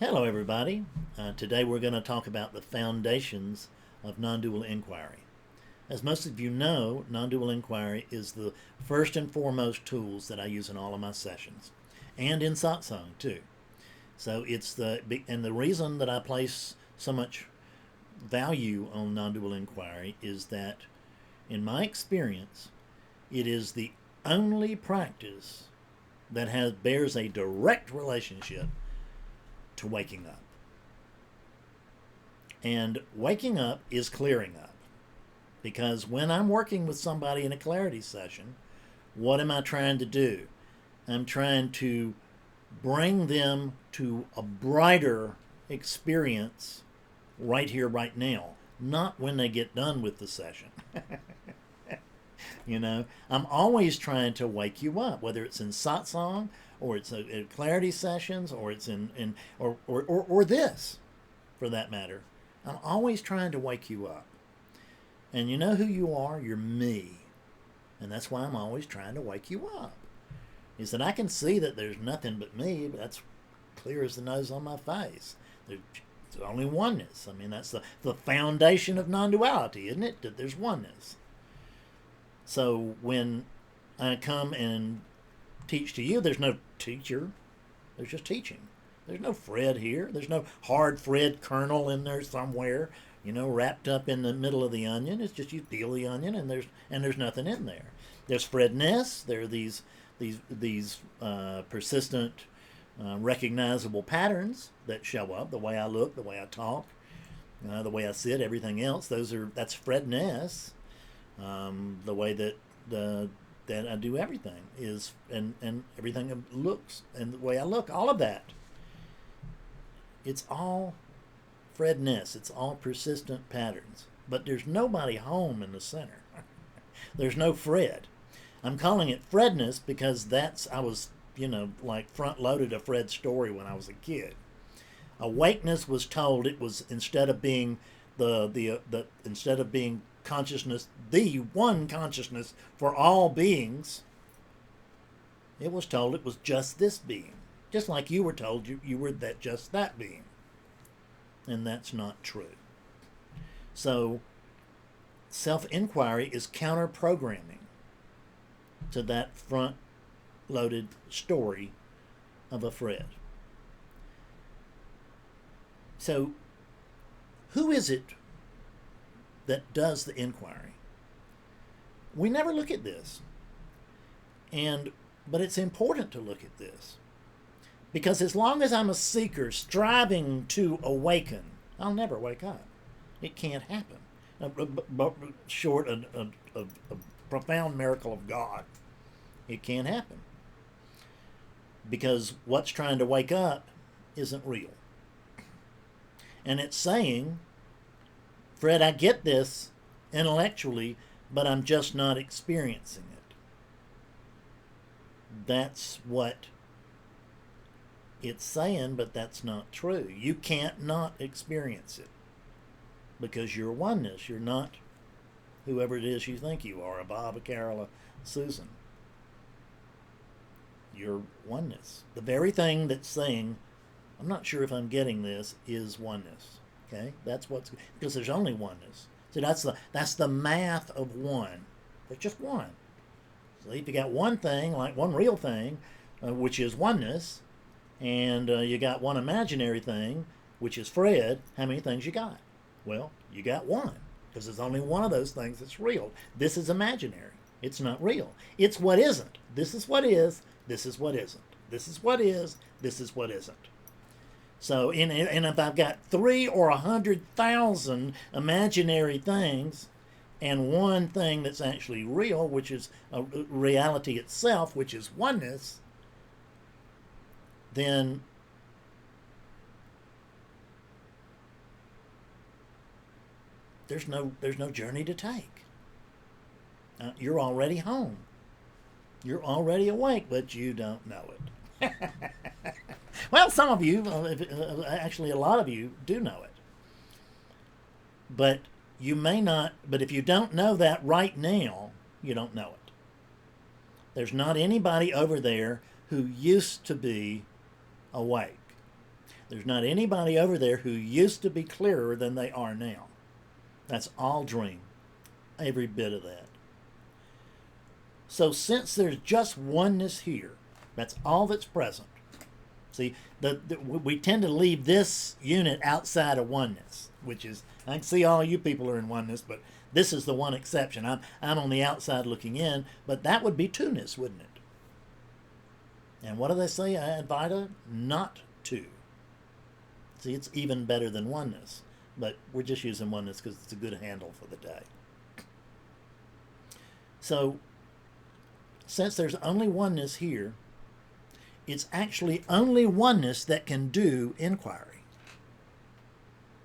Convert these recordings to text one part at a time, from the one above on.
Hello, everybody. Today we're going to talk about the foundations of non-dual inquiry. As most of you know, non-dual inquiry is the first and foremost tools that I use in all of my sessions, and in satsang too. So and the reason that I place so much value on non-dual inquiry is that, in my experience, it is the only practice that bears a direct relationship to waking up. And waking up is clearing up. Because when I'm working with somebody in a clarity session, what am I trying to do? I'm trying to bring them to a brighter experience right here, right now, not when they get done with the session. I'm always trying to wake you up, whether it's in satsang or it's in clarity sessions or it's or this, for that matter. I'm always trying to wake you up. And you know who you are? You're me. And that's why I'm always trying to wake you up. Is that I can see that there's nothing but me, but that's clear as the nose on my face. There's only oneness. I mean, that's the foundation of non-duality, isn't it? That there's oneness. So when I come and teach to you, there's no teacher. There's just teaching. There's no Fred here. There's no hard Fred kernel in there somewhere, wrapped up in the middle of the onion. It's just you peel the onion and there's nothing in there. There's Fredness. There are these persistent, recognizable patterns that show up. The way I look, the way I talk, the way I sit, everything else. That's Fredness. The way that I do everything is, and everything looks, and the way I look, all of that. It's all Fredness. It's all persistent patterns. But there's nobody home in the center. There's no Fred. I'm calling it Fredness because I was, like front loaded a Fred story when I was a kid. Awakeness was told it was, instead of being instead of being consciousness, the one consciousness for all beings, it was told it was just this being. Just like you were told you were just that being. And that's not true. So self-inquiry is counter-programming to that front-loaded story of a Fred. So who is it that does the inquiry? We never look at this. But it's important to look at this. Because as long as I'm a seeker striving to awaken, I'll never wake up. It can't happen. Short of a profound miracle of God, it can't happen. Because what's trying to wake up isn't real. And it's saying, Fred, I get this intellectually, but I'm just not experiencing it. That's what it's saying, but that's not true. You can't not experience it because you're oneness. You're not whoever it is you think you are, a Bob, a Carol, a Susan. You're oneness. The very thing that's saying, I'm not sure if I'm getting this, is oneness. Okay? That's because there's only oneness. So that's the math of one. There's just one. So if you got one thing, like one real thing, which is oneness, and you got one imaginary thing, which is Fred, how many things you got? Well, you got one, because there's only one of those things that's real. This is imaginary. It's not real. It's what isn't. This is what is. This is what isn't. This is what is. This is what isn't. So, and if I've got 3 or 100,000 imaginary things, and one thing that's actually real, which is reality itself, which is oneness, then there's no journey to take. You're already home. You're already awake, but you don't know it. Well, some of you, actually a lot of you, do know it. But you may not, but if you don't know that right now, you don't know it. There's not anybody over there who used to be awake. There's not anybody over there who used to be clearer than they are now. That's all dream. Every bit of that. So since there's just oneness here, that's all that's present. See, we tend to leave this unit outside of oneness, which is, I can see all you people are in oneness, but this is the one exception. I'm on the outside looking in, but that would be two-ness, wouldn't it? And what do they say, Advaita? Not two. See, it's even better than oneness, but we're just using oneness because it's a good handle for the day. So, since there's only oneness here, it's actually only oneness that can do inquiry.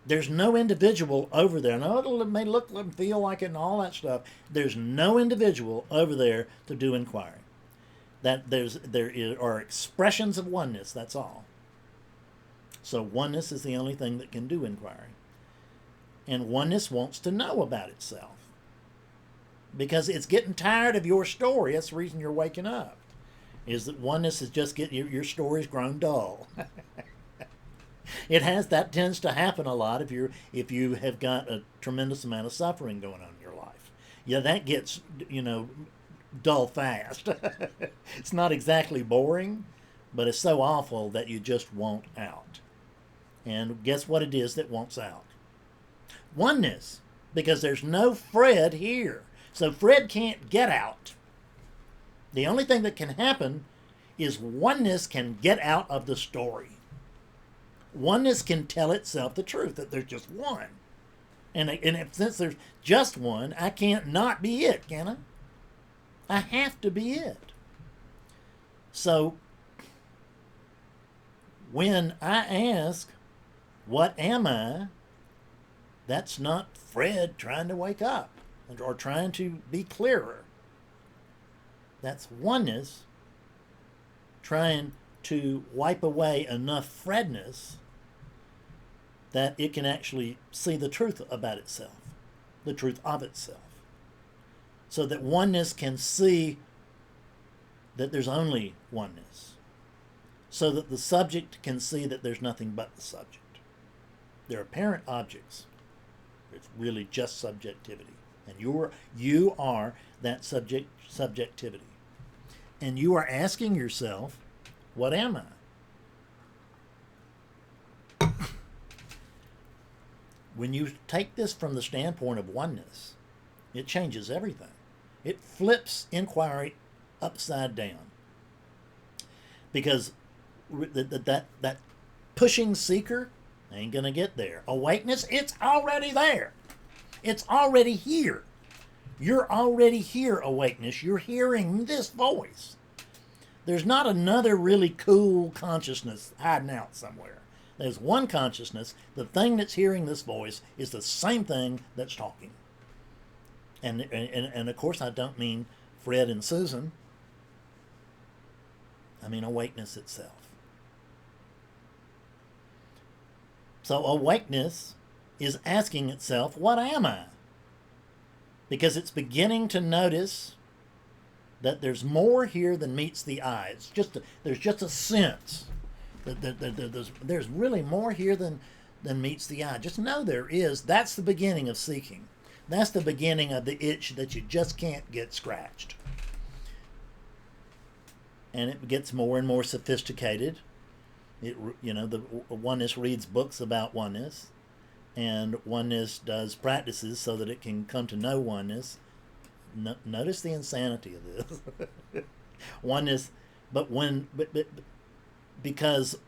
There's no individual over there. Now, it may look and feel like it and all that stuff. There's no individual over there to do inquiry. There are expressions of oneness, that's all. So oneness is the only thing that can do inquiry. And oneness wants to know about itself. Because it's getting tired of your story. That's the reason you're waking up. Is that oneness is just getting your story's grown dull. That tends to happen a lot if you have got a tremendous amount of suffering going on in your life. Yeah, that gets, dull fast. It's not exactly boring, but it's so awful that you just want out. And guess what it is that wants out? Oneness, because there's no Fred here. So Fred can't get out. The only thing that can happen is oneness can get out of the story. Oneness can tell itself the truth, that there's just one. Since there's just one, I can't not be it, can I? I have to be it. So, when I ask, what am I? That's not Fred trying to wake up or trying to be clearer. That's oneness trying to wipe away enough Fredness that it can actually see the truth about itself, the truth of itself. So that oneness can see that there's only oneness. So that the subject can see that there's nothing but the subject. They're apparent objects. It's really just subjectivity. And you are that subjectivity. And you are asking yourself, what am I? When you take this from the standpoint of oneness, it changes everything. It flips inquiry upside down. Because that pushing seeker ain't going to get there. Awakeness, it's already there. It's already here. You're already here, awakeness. You're hearing this voice. There's not another really cool consciousness hiding out somewhere. There's one consciousness. The thing that's hearing this voice is the same thing that's talking. And of course, I don't mean Fred and Susan. I mean awakeness itself. So awakeness is asking itself, what am I? Because it's beginning to notice that there's more here than meets the eye. There's just a sense that there's really more here than meets the eye. Just know there is. That's the beginning of seeking. That's the beginning of the itch that you just can't get scratched. And it gets more and more sophisticated. The oneness reads books about oneness, and oneness does practices so that it can come to know oneness. Notice the insanity of this. Oneness, because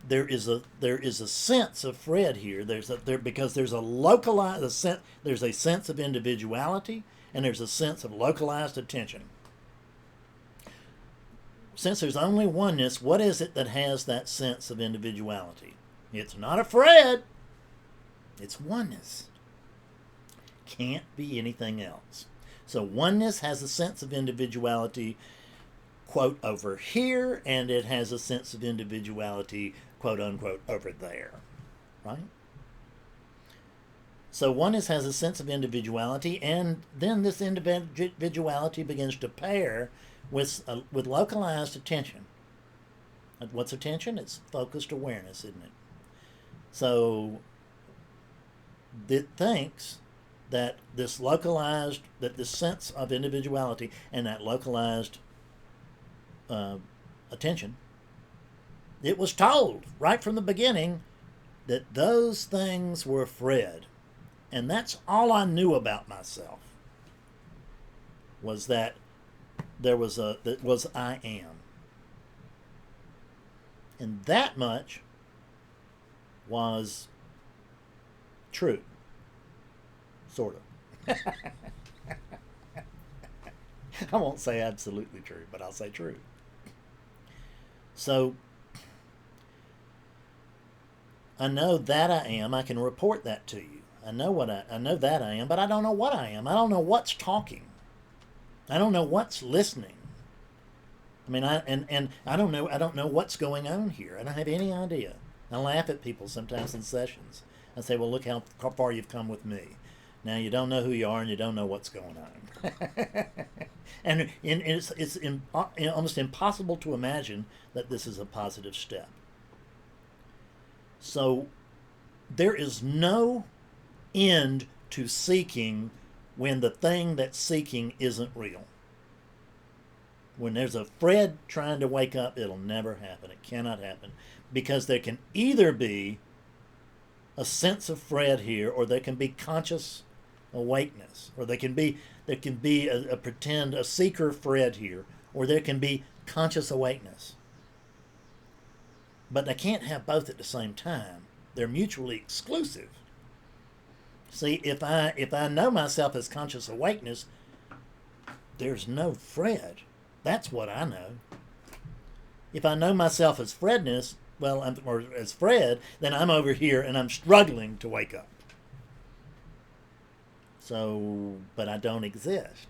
there is a sense of Fred here. Because there's a localized there's a sense of individuality, and there's a sense of localized attention. Since there's only oneness, what is it that has that sense of individuality? It's not a Fred. It's oneness. Can't be anything else. So oneness has a sense of individuality, quote, over here, and it has a sense of individuality, quote unquote, over there. Right? So oneness has a sense of individuality, and then this individuality begins to pair with localized attention. What's attention? It's focused awareness, isn't it? So it thinks that this sense of individuality and that localized attention, it was told right from the beginning that those things were Fred. And that's all I knew about myself, was that I am. And that much was true. Sort of. I won't say absolutely true, but I'll say true. So I know that I am. I can report that to you. I know that I am, but I don't know what I am. I don't know what's talking. I don't know what's listening. I mean, I don't know what's going on here. I don't have any idea. I laugh at people sometimes in sessions. I say, well, look how far you've come with me. Now you don't know who you are and you don't know what's going on. And it's almost impossible to imagine that this is a positive step. So there is no end to seeking when the thing that's seeking isn't real. When there's a Fred trying to wake up, it'll never happen. It cannot happen. Because there can either be a sense of Fred here, or there can be conscious awakeness, or there can be a seeker Fred here, or there can be conscious awakeness. But they can't have both at the same time. They're mutually exclusive. See, if I know myself as conscious awakeness, there's no Fred. That's what I know. If I know myself as Fredness, or as Fred, then I'm over here and I'm struggling to wake up. So, but I don't exist.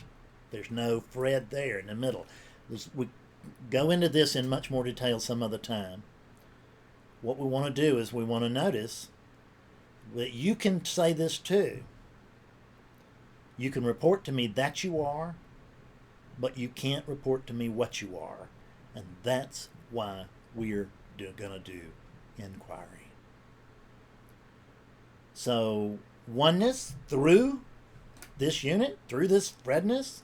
There's no Fred there in the middle. We go into this in much more detail some other time. What we want to do is we want to notice that you can say this too. You can report to me that you are, but you can't report to me what you are. And that's why we're going to do inquiry. So oneness through this unit, through this Fredness,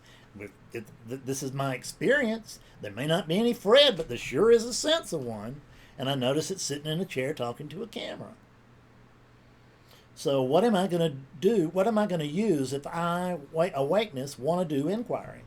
this is my experience. There may not be any Fred, but there sure is a sense of one. And I notice it sitting in a chair talking to a camera. So what am I going to do? What am I going to use if I, awakeness, want to do inquiry?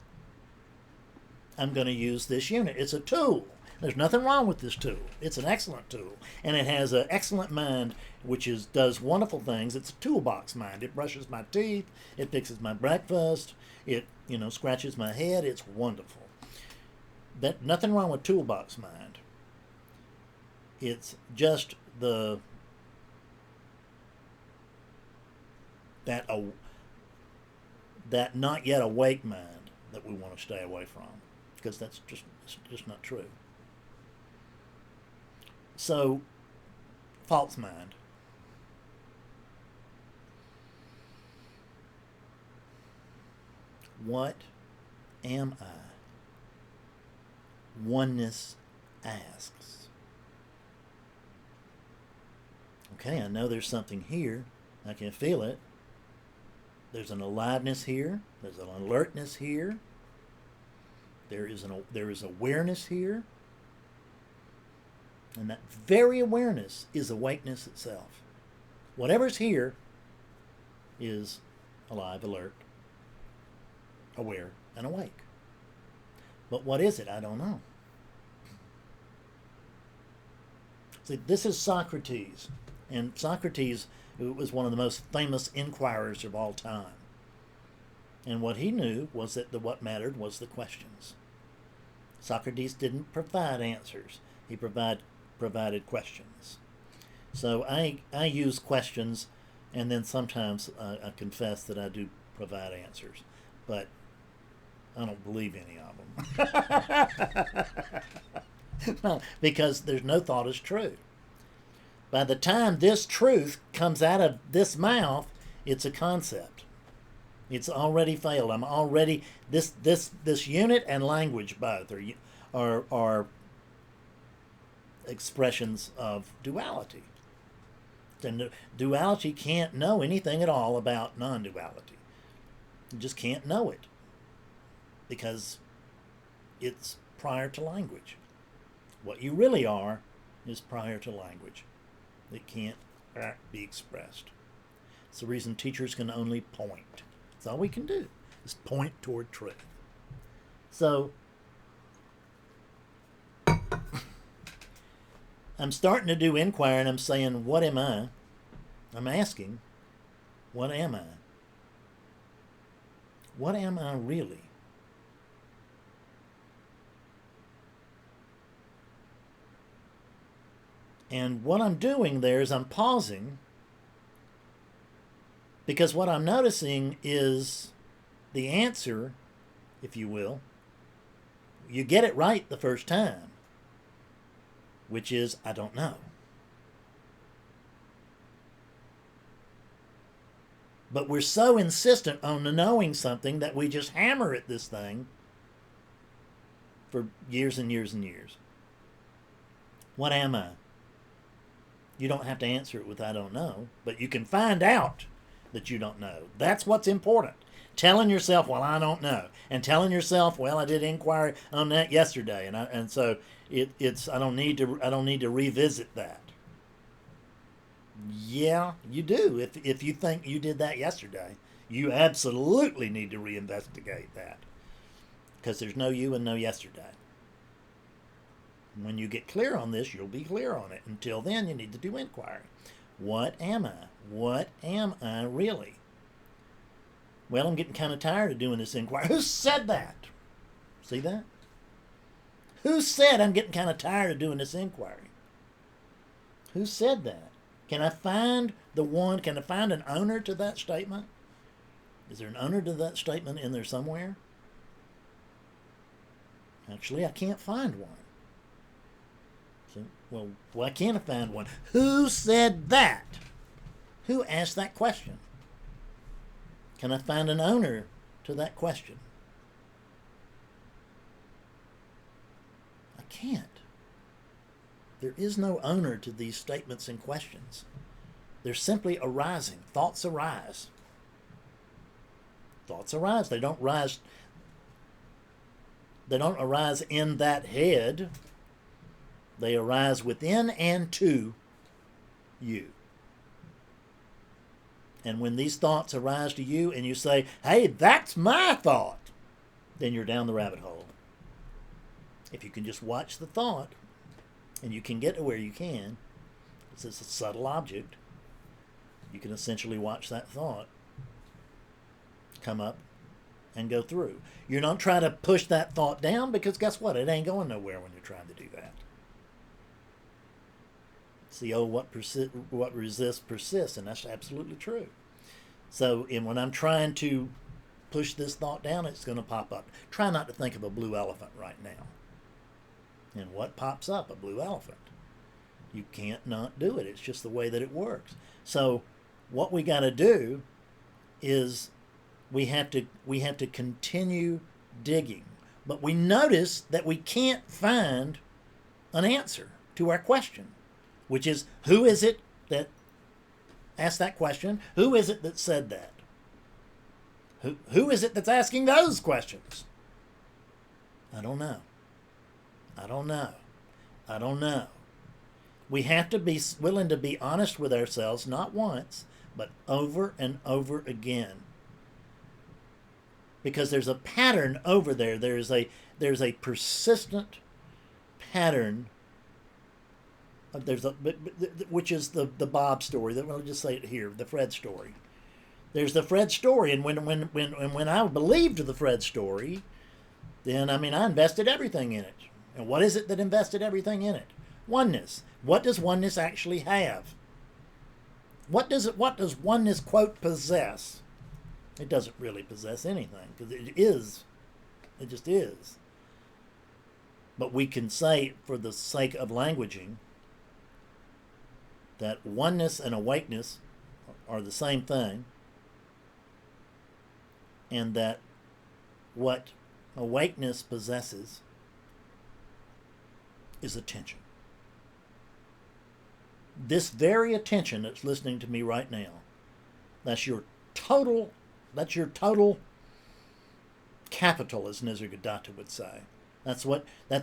I'm going to use this unit. It's a tool. There's nothing wrong with this tool. It's an excellent tool. And it has an excellent mind, which does wonderful things. It's a toolbox mind. It brushes my teeth. It fixes my breakfast. It, scratches my head. It's wonderful. Nothing wrong with toolbox mind. It's just that not yet awake mind that we want to stay away from, because that's just not true. So, false mind. What am I? Oneness asks. Okay, I know there's something here. I can feel it. There's an aliveness here. There's an alertness here. There is awareness here. And that very awareness is awakeness itself. Whatever's here is alive, alert, aware, and awake. But what is it? I don't know. See, this is Socrates. And Socrates was one of the most famous inquirers of all time. And what he knew was that what mattered was the questions. Socrates didn't provide answers. He provided questions. So I use questions, and then sometimes I confess that I do provide answers. But I don't believe any of them. No, because there's no thought is true. By the time this truth comes out of this mouth, it's a concept. It's already failed. I'm already this unit and language both are expressions of duality. And duality can't know anything at all about non-duality. You just can't know it because it's prior to language. What you really are is prior to language. It can't be expressed. It's the reason teachers can only point. That's all we can do, is point toward truth. So I'm starting to do inquiry, and I'm saying, what am I? I'm asking, what am I? What am I really? And what I'm doing there is I'm pausing, because what I'm noticing is the answer, if you will. You get it right the first time, which is, I don't know. But we're so insistent on knowing something that we just hammer at this thing for years and years and years. What am I? You don't have to answer it with I don't know, but you can find out that you don't know. That's what's important. Telling yourself, well, I don't know, and telling yourself, well, I did inquiry on that yesterday, and so it's I don't need to revisit that. Yeah, you do. If you think you did that yesterday, you absolutely need to reinvestigate that, because there's no you and no yesterday. When you get clear on this, you'll be clear on it. Until then, you need to do inquiry. What am I? What am I really? Well, I'm getting kind of tired of doing this inquiry. Who said that? See that? Who said I'm getting kind of tired of doing this inquiry? Who said that? Can I find can I find an owner to that statement? Is there an owner to that statement in there somewhere? Actually, I can't find one. So, well, why can't I find one? Who said that? Who asked that question? Can I find an owner to that question? I can't. There is no owner to these statements and questions. They're simply arising. Thoughts arise. Thoughts arise. They don't arise in that head. They arise within and to you. And when these thoughts arise to you and you say, hey, that's my thought, then you're down the rabbit hole. If you can just watch the thought, and you can get to where you can, it's a subtle object, you can essentially watch that thought come up and go through. You're not trying to push that thought down, because guess what? It ain't going nowhere when you're trying to do that. It's the old what resists persists, and that's absolutely true. So when I'm trying to push this thought down, it's going to pop up. Try not to think of a blue elephant right now. And what pops up? A blue elephant. You can't not do it. It's just the way that it works. So what we got to do is we have to continue digging. But we notice that we can't find an answer to our question, which is, who is it that asked that question? Who is it that said that? Who is it that's asking those questions? I don't know. I don't know. I don't know. We have to be willing to be honest with ourselves, not once, but over and over again. Because there's a pattern over there. There's a persistent pattern. Which is the Bob story. I'll just say it here, the Fred story. There's the Fred story, and when I believed the Fred story, then I invested everything in it. And what is it that invested everything in it? Oneness. What does oneness actually have? What does oneness, quote, possess? It doesn't really possess anything, because it is. It just is. But we can say, for the sake of languaging, that oneness and awakeness are the same thing, and that what awakeness possesses is attention. this very attention that's listening to me right now, that's your total capital, as Nisargadatta would say. That's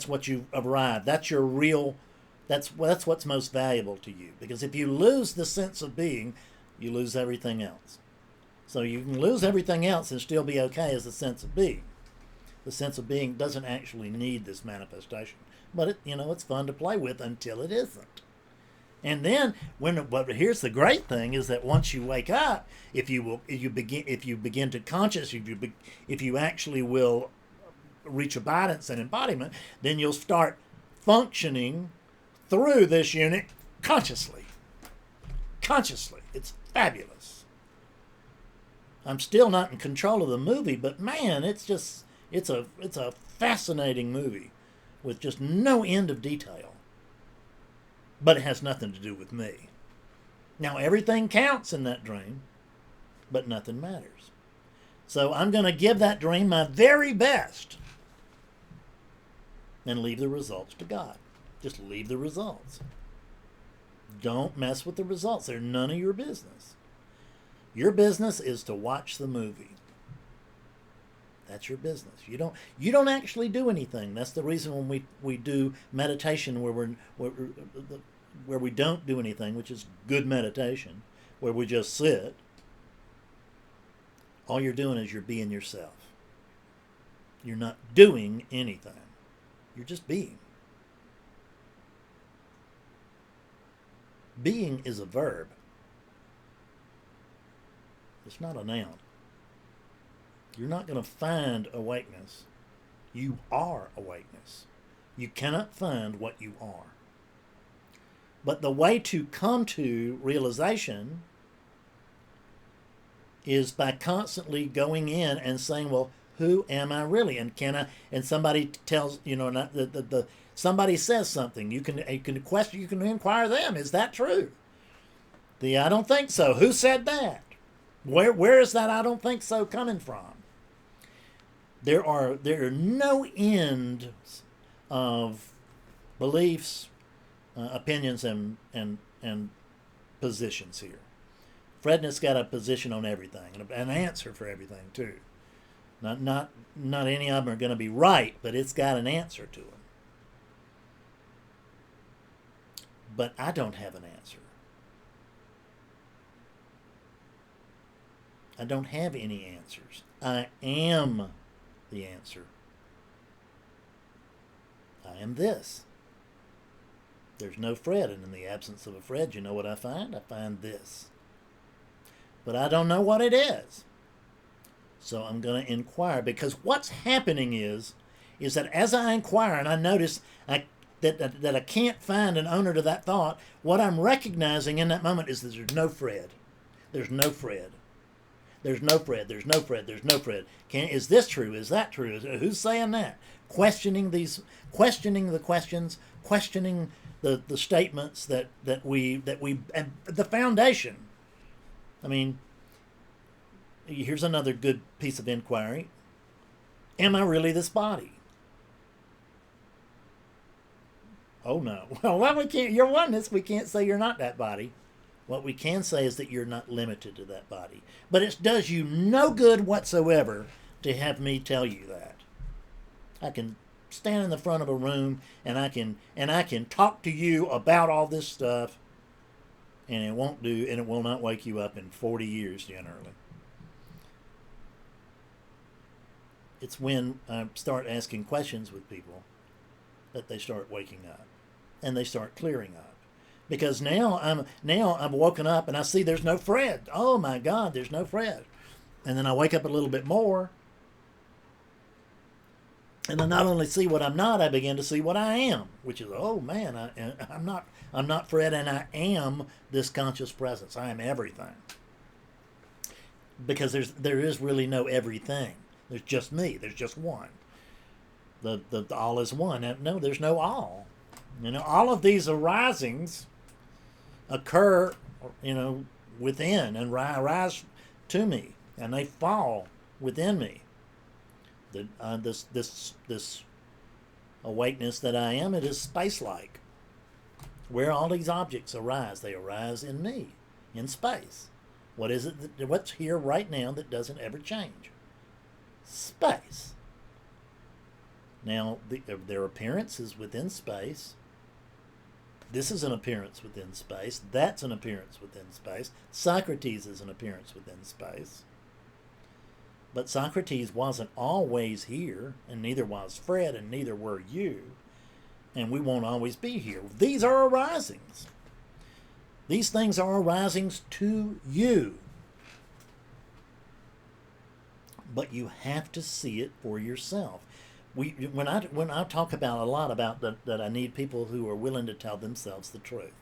what you've arrived. That's your real, that's what's most valuable to you. Because if you lose the sense of being, you lose everything else. So you can lose everything else and still be okay as the sense of being. The sense of being doesn't actually need this manifestation. But it's fun to play with until it isn't. And then but here's the great thing is that once you wake up, if you begin to conscious, if you actually will reach abidance and embodiment, then you'll start functioning through this unit consciously. Consciously. It's fabulous. I'm still not in control of the movie, but man, it's a fascinating movie with just no end of detail. But it has nothing to do with me. Now, everything counts in that dream, but nothing matters. So I'm going to give that dream my very best and leave the results to God. Just leave the results. Don't mess with the results. They're none of your business. Your business is to watch the movie. That's your business. You don't actually do anything. That's the reason when we do meditation where we don't do anything, which is good meditation, where we just sit. All you're doing is you're being yourself. You're not doing anything. You're just being. Being is a verb. It's not a noun. You're not going to find awakeness. You are awakeness. You cannot find what you are. But the way to come to realization is by constantly going in and saying, well, who am I really? And can I? And somebody tells, somebody says something. You can question. You can inquire them. Is that true? I don't think so. Who said that? Where is that I don't think so coming from? There are no end of beliefs, opinions, and positions here. Fredness got a position on everything and an answer for everything too. Not any of them are going to be right, but it's got an answer to them. But I don't have an answer. I don't have any answers. I am the answer. I am this. There's no Fred, and in the absence of a Fred, you know what I find? I find this. But I don't know what it is. So I'm going to inquire, because what's happening is that as I inquire and I notice that I can't find an owner to that thought, what I'm recognizing in that moment is that there's no Fred. There's no Fred. There's no Fred. There's no Fred. There's no Fred. Is this true? Is that true? Who's saying that? Questioning the questions, questioning the statements that we and the foundation. I mean, here's another good piece of inquiry. Am I really this body? Oh no. Well, we can't. You're oneness. We can't say you're not that body. What we can say is that you're not limited to that body. But it does you no good whatsoever to have me tell you that. I can stand in the front of a room and I can talk to you about all this stuff, and it will not wake you up in 40 years generally. It's when I start asking questions with people that they start waking up and they start clearing up. Because now I'm woken up and I see there's no Fred. Oh my God, there's no Fred. And then I wake up a little bit more, and I not only see what I'm not, I begin to see what I am, which is, oh man, I'm not Fred, and I am this conscious presence. I am everything. Because there is really no everything. There's just me. There's just one. The all is one. No, there's no all. All of these arisings occur, within and rise to me, and they fall within me. This awakeness that I am, it is space-like. Where all these objects arise, they arise in me, in space. What is it what's here right now that doesn't ever change? Space. Now, their appearance is within space. This is an appearance within space. That's an appearance within space. Socrates is an appearance within space. But Socrates wasn't always here, and neither was Fred, and neither were you. And we won't always be here. These are arisings. These things are arisings to you. But you have to see it for yourself. When I talk about a lot about that I need people who are willing to tell themselves the truth.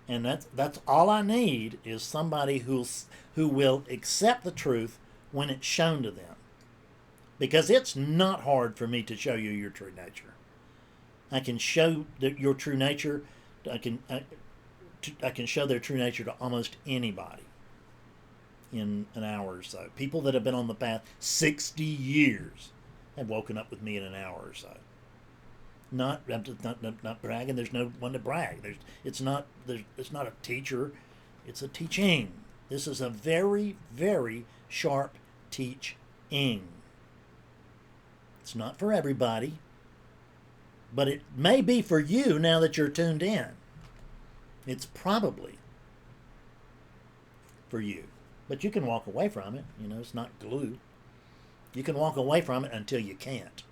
And that's all I need is somebody who will accept the truth when it's shown to them. Because it's not hard for me to show you your true nature. I can show your true nature. I can show their true nature to almost anybody in an hour or so. People that have been on the path 60 years have woken up with me in an hour or so. I'm just not bragging. There's no one to brag. It's not a teacher. It's a teaching. This is a very, very sharp teaching. It's not for everybody, but it may be for you now that you're tuned in. It's probably for you, but you can walk away from it. It's not glue. You can walk away from it until you can't.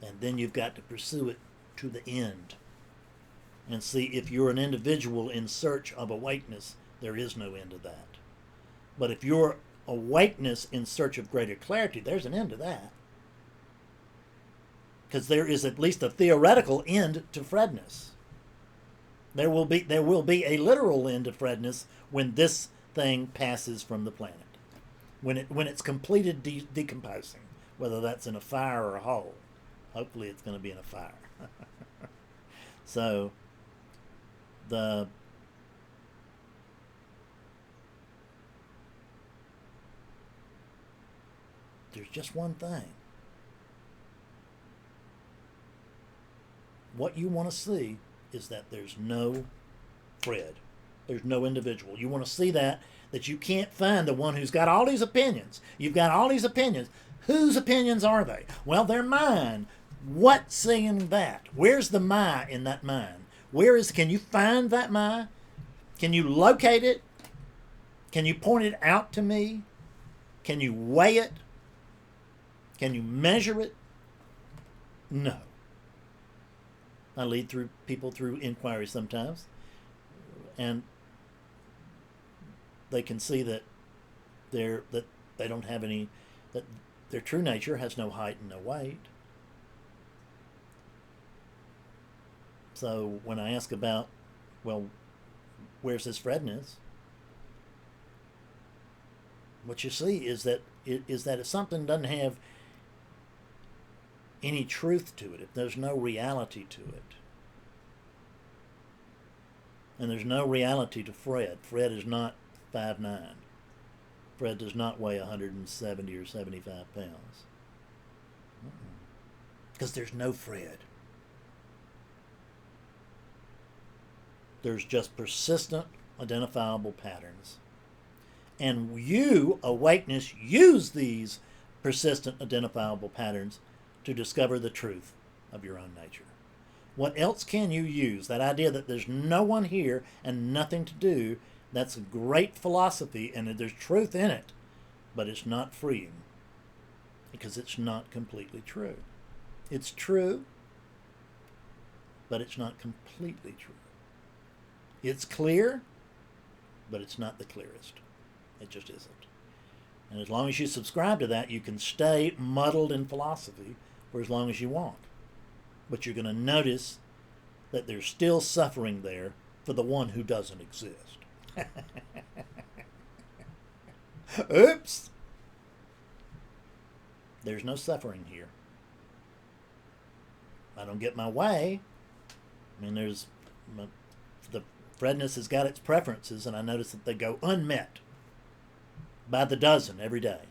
And then you've got to pursue it to the end. And see, if you're an individual in search of awakeness, there is no end to that. But if you're awakeness in search of greater clarity, there's an end to that. Because there is at least a theoretical end to Fredness. There will be a literal end to Fredness when this thing passes from the planet. When it's completed decomposing, whether that's in a fire or a hole. Hopefully it's going to be in a fire. So, there's just one thing. What you want to see is that there's no Fred. There's no individual. You want to see that you can't find the one who's got all these opinions. You've got all these opinions. Whose opinions are they? Well, they're mine. What's saying that? Where's the my in that mine? Can you find that my? Can you locate it? Can you point it out to me? Can you weigh it? Can you measure it? No. I lead people through inquiry sometimes, and they can see that they don't have any, that their true nature has no height and no weight. So when I ask about, well, where's this Fredness? What you see is that if something doesn't have any truth to it, if there's no reality to it, and there's no reality to Fred. Fred is not 5'9". Fred does not weigh 170 or 75 pounds. Because there's no Fred. There's just persistent, identifiable patterns. And you, awakeness, use these persistent, identifiable patterns to discover the truth of your own nature. What else can you use? That idea that there's no one here and nothing to do, that's a great philosophy, and there's truth in it, but it's not freeing because it's not completely true. It's true, but it's not completely true. It's clear, but it's not the clearest. It just isn't. And as long as you subscribe to that, you can stay muddled in philosophy for as long as you want. But you're going to notice that there's still suffering there for the one who doesn't exist. Oops! There's no suffering here. I don't get my way. I mean, the Fredness has got its preferences, and I notice that they go unmet by the dozen every day.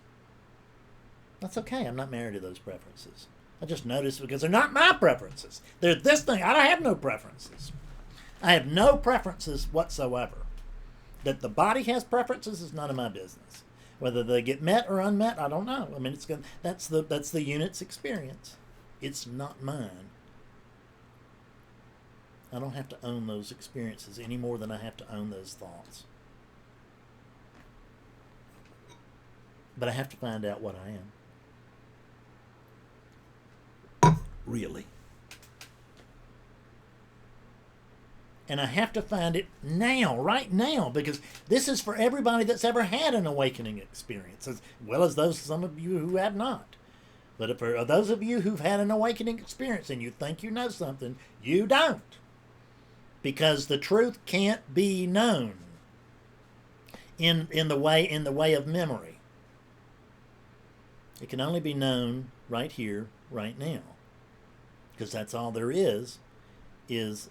That's okay. I'm not married to those preferences. I just notice because they're not my preferences. They're this thing. I don't have no preferences. I have no preferences whatsoever. That the body has preferences is none of my business. Whether they get met or unmet, I don't know. I mean, that's the unit's experience. It's not mine. I don't have to own those experiences any more than I have to own those thoughts. But I have to find out what I am. Really. And I have to find it now, right now, because this is for everybody that's ever had an awakening experience, as well as some of you who have not. But for those of you who've had an awakening experience and you think you know something, you don't. Because the truth can't be known in the way of memory. It can only be known right here, right now. Because that's all there is this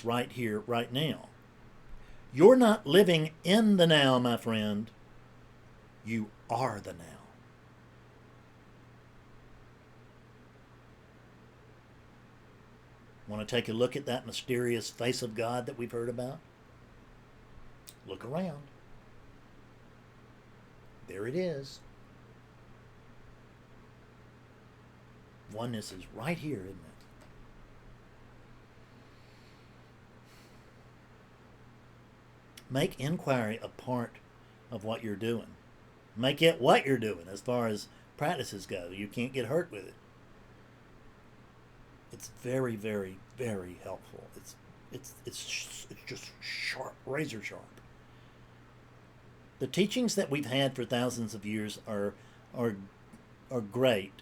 right here, right now. You're not living in the now, my friend. You are the now. Want to take a look at that mysterious face of God that we've heard about? Look around. There it is. Oneness is right here, isn't it? Make inquiry a part of what you're doing. Make it what you're doing as far as practices go. You can't get hurt with it. It's very, very, very helpful. It's just sharp, razor sharp. The teachings that we've had for thousands of years are great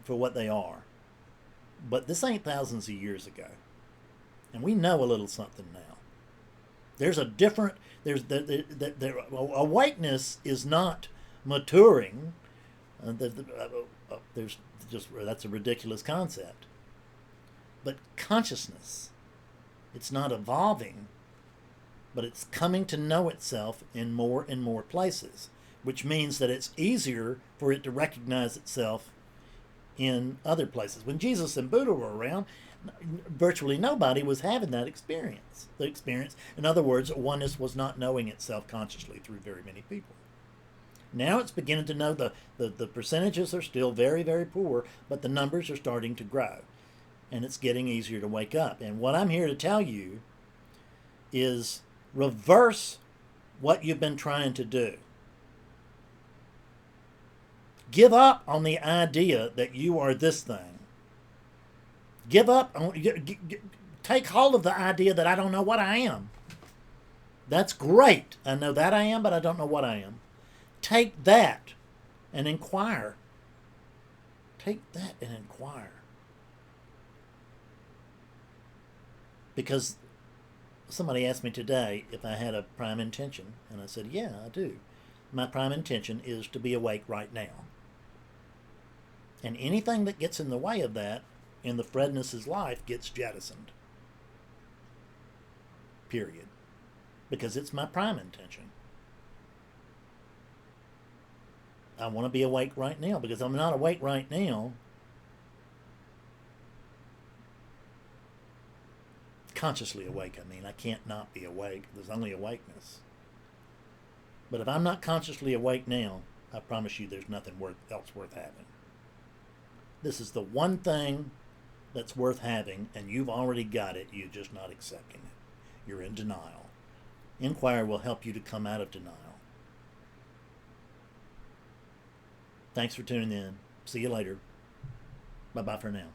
for what they are. But this ain't thousands of years ago. And we know a little something now. There's a different, awakeness is not maturing. That's a ridiculous concept. But consciousness, it's not evolving, but it's coming to know itself in more and more places, which means that it's easier for it to recognize itself in other places. When Jesus and Buddha were around, virtually nobody was having that experience. The experience, in other words, oneness was not knowing itself consciously through very many people. Now it's beginning to know the percentages are still very, very poor, but the numbers are starting to grow. And it's getting easier to wake up. And what I'm here to tell you is reverse what you've been trying to do. Give up on the idea that you are this thing. Give up on, take hold of the idea that I don't know what I am. That's great. I know that I am, but I don't know what I am. Take that and inquire. Take that and inquire. Because somebody asked me today if I had a prime intention, and I said, yeah, I do. My prime intention is to be awake right now. And anything that gets in the way of that in the Fredness's life gets jettisoned. Period. Because it's my prime intention. I want to be awake right now, because I'm not awake right now. Consciously awake, I mean. I can't not be awake. There's only awakeness. But if I'm not consciously awake now, I promise you there's nothing else worth having. This is the one thing that's worth having, and you've already got it. You're just not accepting it. You're in denial. Inquiry will help you to come out of denial. Thanks for tuning in. See you later. Bye-bye for now.